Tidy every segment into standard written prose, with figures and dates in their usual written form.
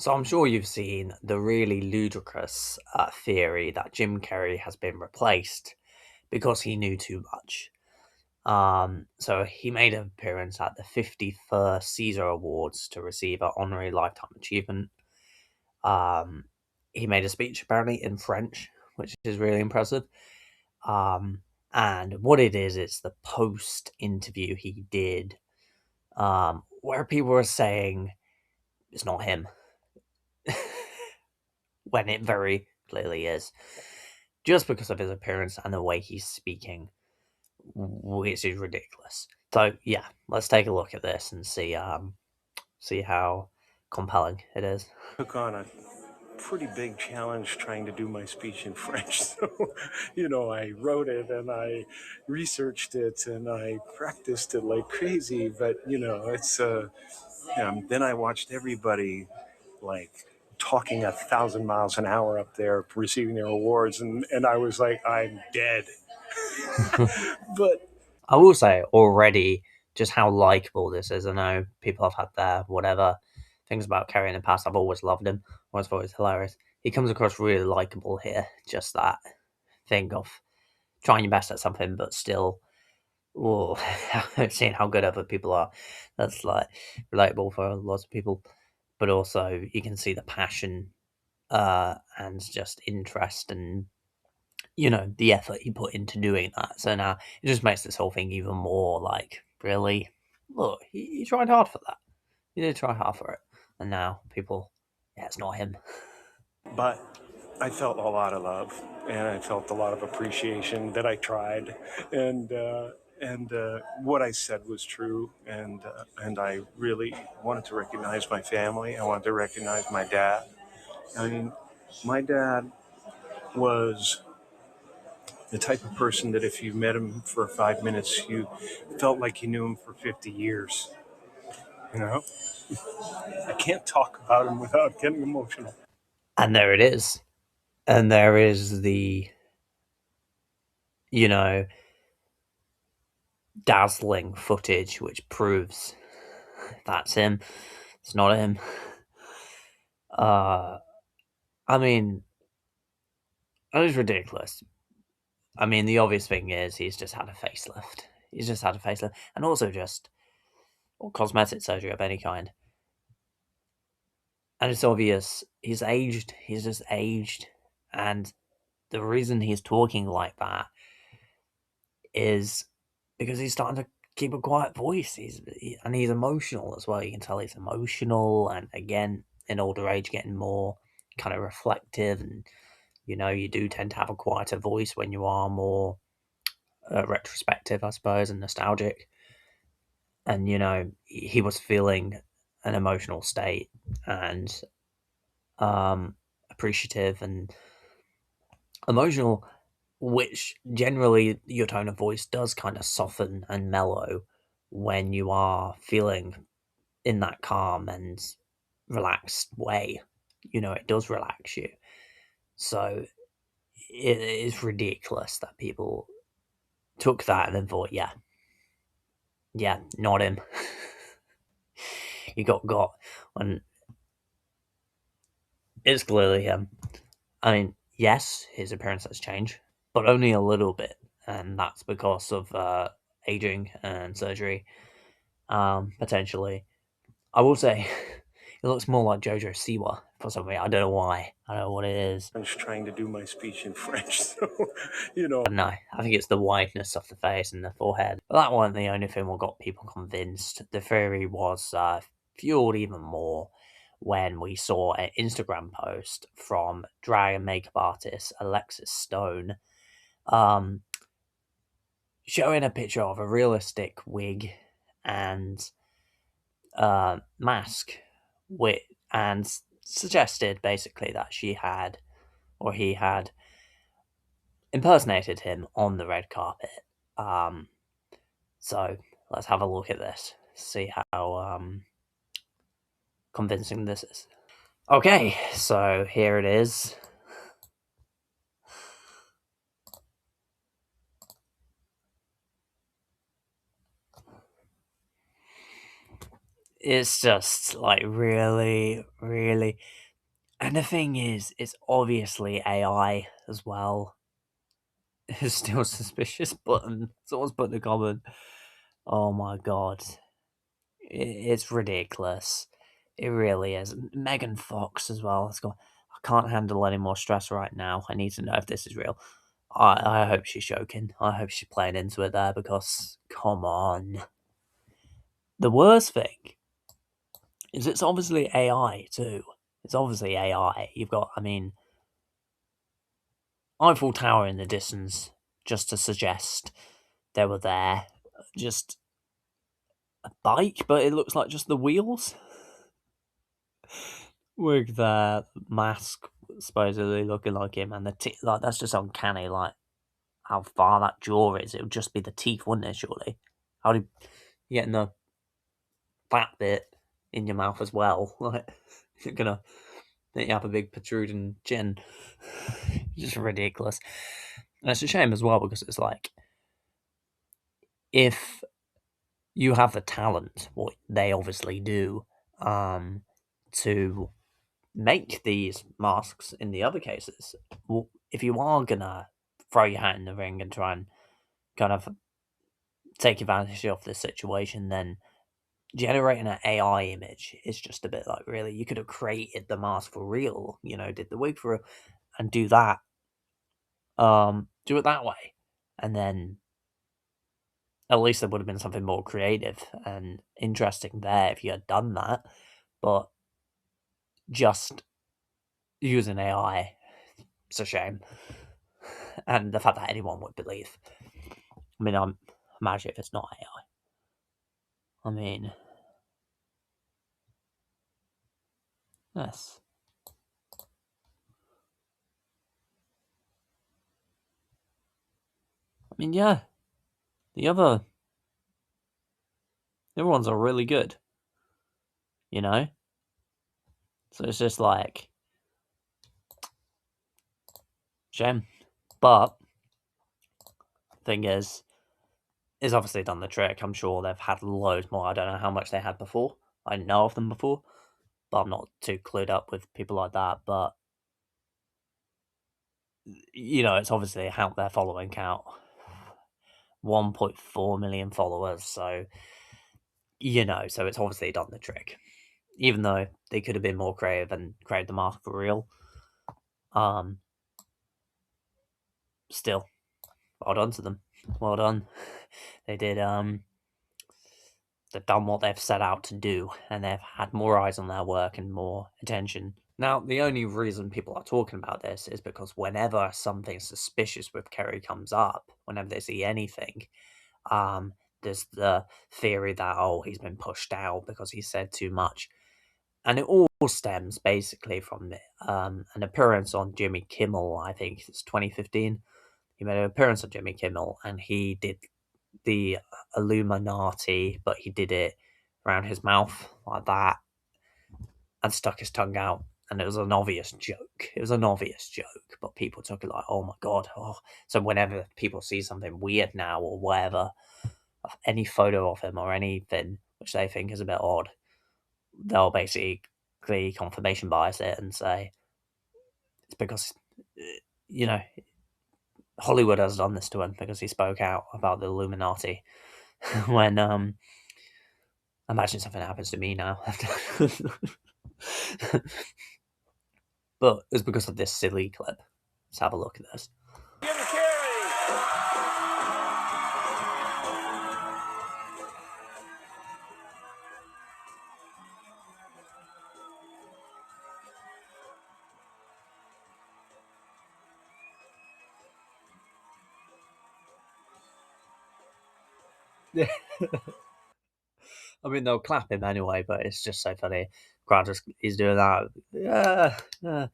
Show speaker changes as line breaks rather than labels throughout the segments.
So I'm sure you've seen the really ludicrous theory that Jim Carrey has been replaced because he knew too much. So he made an appearance at the 51st Cesar Awards to receive an honorary lifetime achievement. Um, he made a speech apparently in French, which is really impressive. Um, and what it is, it's the post interview he did, where people were saying it's not him. When it very clearly is, just because of his appearance and the way he's speaking, which is ridiculous. So yeah, let's take a look at this and see how compelling it is.
Took on a pretty big challenge trying to do my speech in French. So, I wrote it and I researched it and I practiced it like crazy. But, then I watched everybody like talking 1,000 miles an hour up there receiving their awards. And I was like, I'm dead. But
I will say already just how likable this is. I know people have had their whatever things about Kerry in the past. I've always loved him. Always thought he's hilarious. He comes across really likable here. Just that thing of trying your best at something, but still, oh, seeing how good other people are. That's like relatable for lots of people. But also, you can see the passion and just interest and the effort he put into doing that. So now it just makes this whole thing even more like, really, look, he tried hard for that. He did try hard for it, and now people, yeah, it's not him.
but I felt a lot of love and I felt a lot of appreciation that I tried, and what I said was true, and I really wanted to recognize my family. I wanted to recognize my dad. I mean, my dad was the type of person that if you met him for 5 minutes, you felt like you knew him for 50 years. You know, I can't talk about him without getting emotional.
And there it is, and there is the you know dazzling footage which proves that's him. It's not him. Uh, I mean, it was ridiculous. I mean, the obvious thing is he's just had a facelift. He's just had a facelift, and also just or cosmetic surgery of any kind. And it's obvious he's aged. He's just aged, and the reason he's talking like that is because he's starting to keep a quiet voice. And he's emotional as well. You can tell he's emotional, and again, in older age, getting more kind of reflective, and you do tend to have a quieter voice when you are more retrospective, I suppose, and nostalgic. And he was feeling an emotional state and appreciative and emotional, which generally your tone of voice does kind of soften and mellow when you are feeling in that calm and relaxed way. It does relax you. So it is ridiculous that people took that and then thought, yeah, not him. He got, and it's clearly him. I mean, yes, his appearance has changed, but only a little bit, and that's because of aging and surgery. Potentially, I will say, it looks more like Jojo Siwa for some reason. I don't know why. I don't know what it is.
I was trying to do my speech in French, so
I don't know. I think it's the wideness of the face and the forehead. But that wasn't the only thing that got people convinced. The theory was fueled even more when we saw an Instagram post from drag and makeup artist Alexis Stone, um, showing a picture of a realistic wig and mask, with and suggested basically that she had or he had impersonated him on the red carpet. Um, so let's have a look at this, see how convincing this is. Okay, so here it is. It's just like really, really. And the thing is, it's obviously AI as well. It's still suspicious button. Someone's put in the comment. Oh my god. It's ridiculous. It really is. Megan Fox as well. Let's go. I can't handle any more stress right now. I need to know if this is real. I hope she's joking. I hope she's playing into it there because, come on. The worst thing is it's obviously AI too. It's obviously AI. You've got, I mean, Eiffel Tower in the distance just to suggest they were there. Just a bike, but it looks like just the wheels with the mask supposedly looking like him, and the like that's just uncanny. Like how far that jaw is, it would just be the teeth, wouldn't it? Surely, how do you get the fat bit in your mouth as well? Like you're gonna think you have a big protruding chin. Just ridiculous. And it's a shame as well because it's like if you have the talent, what they obviously do, to make these masks in the other cases. Well, if you are gonna throw your hat in the ring and try and kind of take advantage of this situation, then generating an AI image is just a bit like really you could have created the mask for real, did the wig for real, and do that. Do it that way, and then at least there would have been something more creative and interesting there if you had done that. But just using AI, it's a shame. And the fact that anyone would believe. I mean, I'm imagine if it's not AI. I mean, yes. I mean, yeah. The other, the other ones are really good. You know. So it's just like shame. But thing is, it's obviously done the trick. I'm sure they've had loads more. I don't know how much they had before. I know of them before, but I'm not too clued up with people like that. But it's obviously how their following count. 1.4 million followers. So so it's obviously done the trick. Even though they could have been more creative and created the mask for real. Um, Still, well done to them. Well done. They did. They've done what they've set out to do, and they've had more eyes on their work and more attention. Now, the only reason people are talking about this is because whenever something suspicious with Kerry comes up, whenever they see anything, there's the theory that he's been pushed out because he said too much, and it all stems basically from an appearance on Jimmy Kimmel. I think it's 2015. He made an appearance on Jimmy Kimmel, and he did the Illuminati, but he did it around his mouth like that and stuck his tongue out. And it was an obvious joke. It was an obvious joke, but people took it like, oh my god. Oh. So whenever people see something weird now or whatever, any photo of him or anything which they think is a bit odd, they'll basically confirmation bias it and say it's because, you know, Hollywood has done this to him because he spoke out about the Illuminati when imagine something happens to me now. But it's because of this silly clip. Let's have a look at this. Jim Carrey. I mean, they'll clap him anyway, but it's just so funny. Grant he's doing that. Yeah, yeah.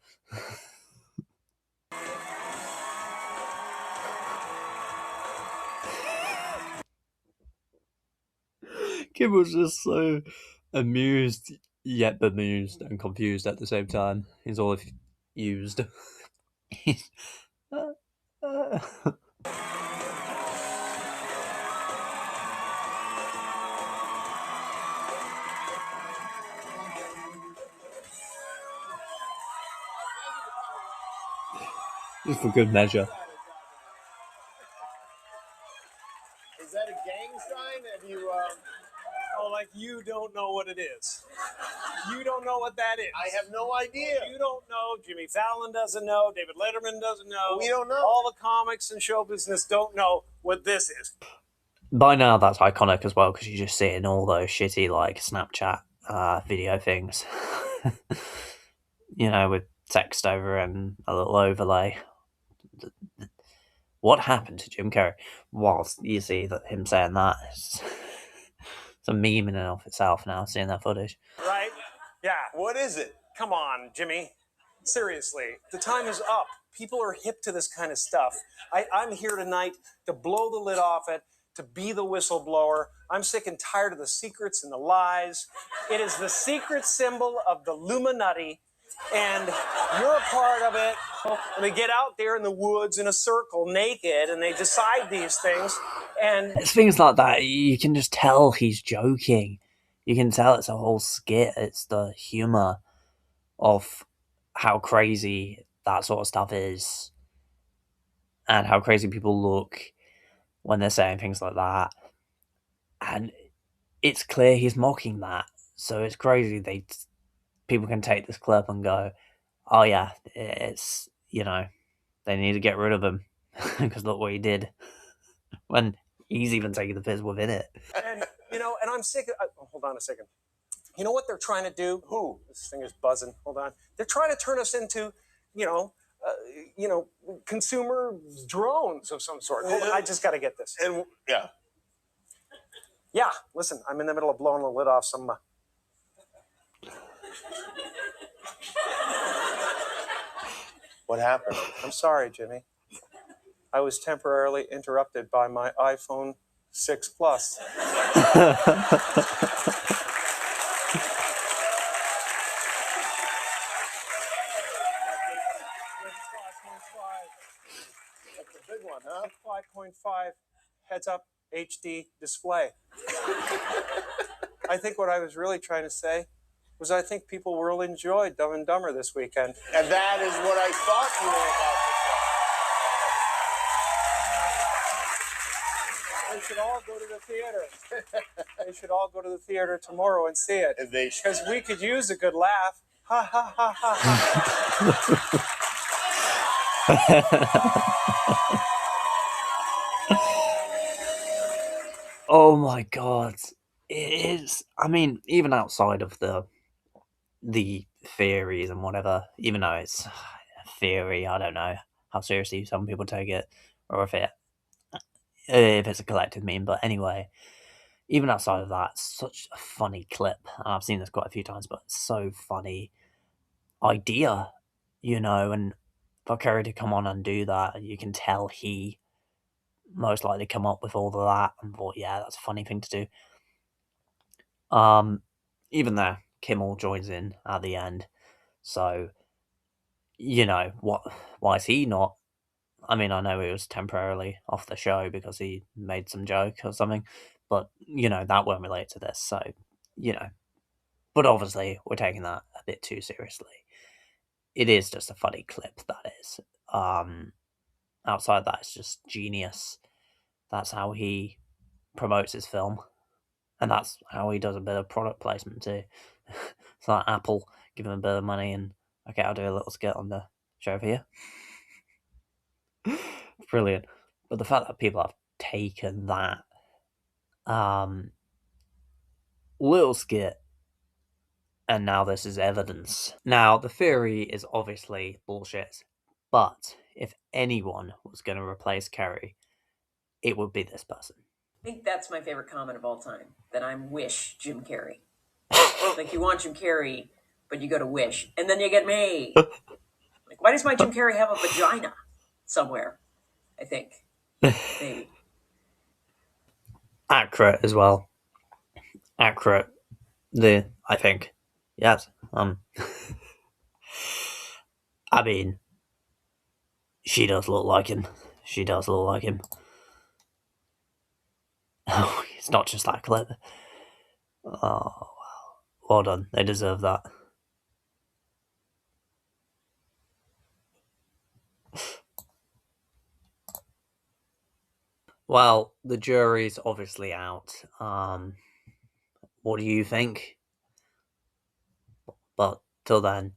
Kim was just so amused, yet bemused and confused at the same time. He's all used. uh, uh. Just for good measure.
Is that a gang sign? Have you? Oh, like you don't know what it is. You don't know what that is. I have no idea. You don't know. Jimmy Fallon doesn't know. David Letterman doesn't know. We don't know. All the comics and show business don't know what this is.
By now, that's iconic as well because you just see it in all those shitty like Snapchat video things. With text over and a little overlay. What happened to Jim Carrey? Whilst you see that him saying that, it's a meme in and of itself now, seeing that footage.
Right? Yeah. What is it? Come on, Jimmy. Seriously, the time is up. People are hip to this kind of stuff. I'm here tonight to blow the lid off it, to be the whistleblower. I'm sick and tired of the secrets and the lies. It is the secret symbol of the Illuminati, and you're a part of it. And they get out there in the woods in a circle naked, and they decide these things. And
it's things like that. You can just tell he's joking. You can tell it's a whole skit. It's the humor of how crazy that sort of stuff is and how crazy people look when they're saying things like that. And it's clear he's mocking that. So it's crazy people can take this clip and go, oh yeah, it's, they need to get rid of him because look what he did. When he's even taking the piss within it.
And I'm sick of, hold on a second. You know what they're trying to do? Who? This thing is buzzing. Hold on. They're trying to turn us into, consumer drones of some sort. Hold on, I just got to get this. And yeah. Yeah, listen, I'm in the middle of blowing the lid off some. What happened? I'm sorry, Jimmy. I was temporarily interrupted by my iPhone 6 Plus. That's a big one, huh? 5.5 heads-up HD display. I think what I was really trying to say was I think people really enjoyed Dumb and Dumber this weekend. And that is what I thought you were about to say. They should all go to the theater. They should all go to the theater tomorrow and see it. Because we could use a good laugh. Ha, ha, ha, ha, ha.
Oh my god. It is. I mean, even outside of the theories and whatever, even though it's a theory, I don't know how seriously some people take it, or if it's a collective meme. But anyway, even outside of that, it's such a funny clip. And I've seen this quite a few times, but it's so funny idea, and for Curry to come on and do that, you can tell he most likely come up with all of that and thought, yeah, that's a funny thing to do. Even there, Kimmel joins in at the end. So, why is he not? I mean, I know he was temporarily off the show because he made some joke or something, but, that won't relate to this. So, but obviously we're taking that a bit too seriously. It is just a funny clip, that is. Outside that, it's just genius. That's how he promotes his film. And that's how he does a bit of product placement too. It's like Apple giving him a bit of money and, okay, I'll do a little skit on the show for you. Brilliant. But the fact that people have taken that little skit and now this is evidence. Now, the theory is obviously bullshit, but if anyone was going to replace Carrey, it would be this person.
I think that's my favorite comment of all time, that I'm Wish Jim Carrey. Like, you want Jim Carrey, but you go to Wish, and then you get me. Like, why does my Jim Carrey have a vagina somewhere? I think. Maybe.
Accurate as well. Accurate. I think. Yes. I mean, she does look like him. She does look like him. Oh, it's not just that clip. Oh, wow. Well done. They deserve that. Well, the jury's obviously out. What do you think? But till then,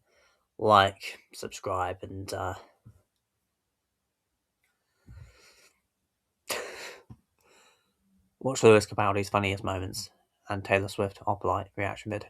like, subscribe, and watch Lewis Capaldi's funniest moments and Taylor Swift Hoplite reaction vid.